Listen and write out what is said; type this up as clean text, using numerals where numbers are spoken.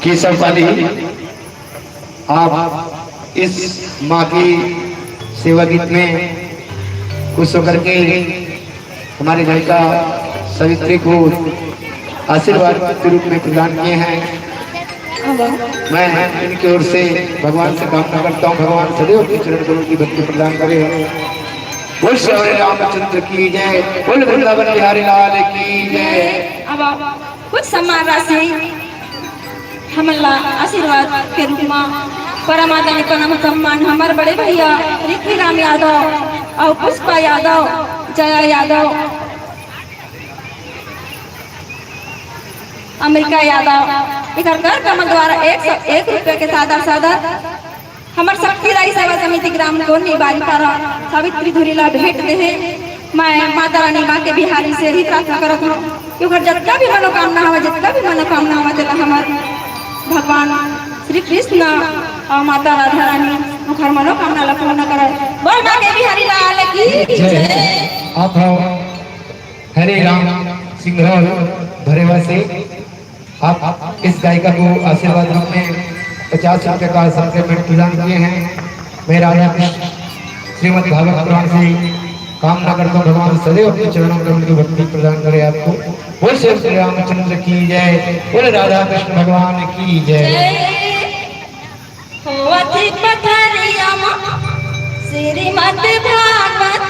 केशव पाली आप इस माँ की सेवा गीत में खुश होकर के हमारे घर का सवित्री को आशीर्वाद के रूप में प्रदान किए हैं। मैं इनकी ओर से भगवान से कामना करता हूँ, भगवान सदैव के चरण कमल की भक्ति प्रदान करे। बोल श्री रामचंद्र की जय, बोल वृंदावन बिहारी लाल की जय। अब कुछ सम्मान राशि हमला आशीर्वाद के रूप में परमात्मा परम सम्मान हमारे बड़े भैया रिक्की राम यादव और पुष्पा यादव, जया यादव, अमेरिका यादव इधर घर कमल द्वारा 101 रुपये के सादा हमारे शक्ति राई सेवा समिति ग्राम कोनी बारी पारा सावित्री धुरीला भेंट दे है। मैं माता रानी माँ के बिहारी से ही प्रार्थना करत हूँ क्योंकि जितना भी मनोकामना हुआ, जितना भी मनोकामना हुआ दिला हमारे भगवान श्री कृष्ण और माता राधा रानी मुखर मनोकामना ला पूर्ण करे। बोल माँ के बिहारी लाल की जय। आप हरे राम सिंह भरेवा से आप इस गायिका को आशीर्वाद रूप में 50 रुपये का सप्लीमेंट प्रदान किए हैं। मैं राजा कृष्ण श्रीमद् भागवत पुराण से कामना करता हूँ भगवान सदैव अपने चरणों में उनकी भक्ति प्रदान करे आपको। बोल श्री रामचंद्र की जय, बोल राधा कृष्ण भगवान की जय। श्रीमद् भागवत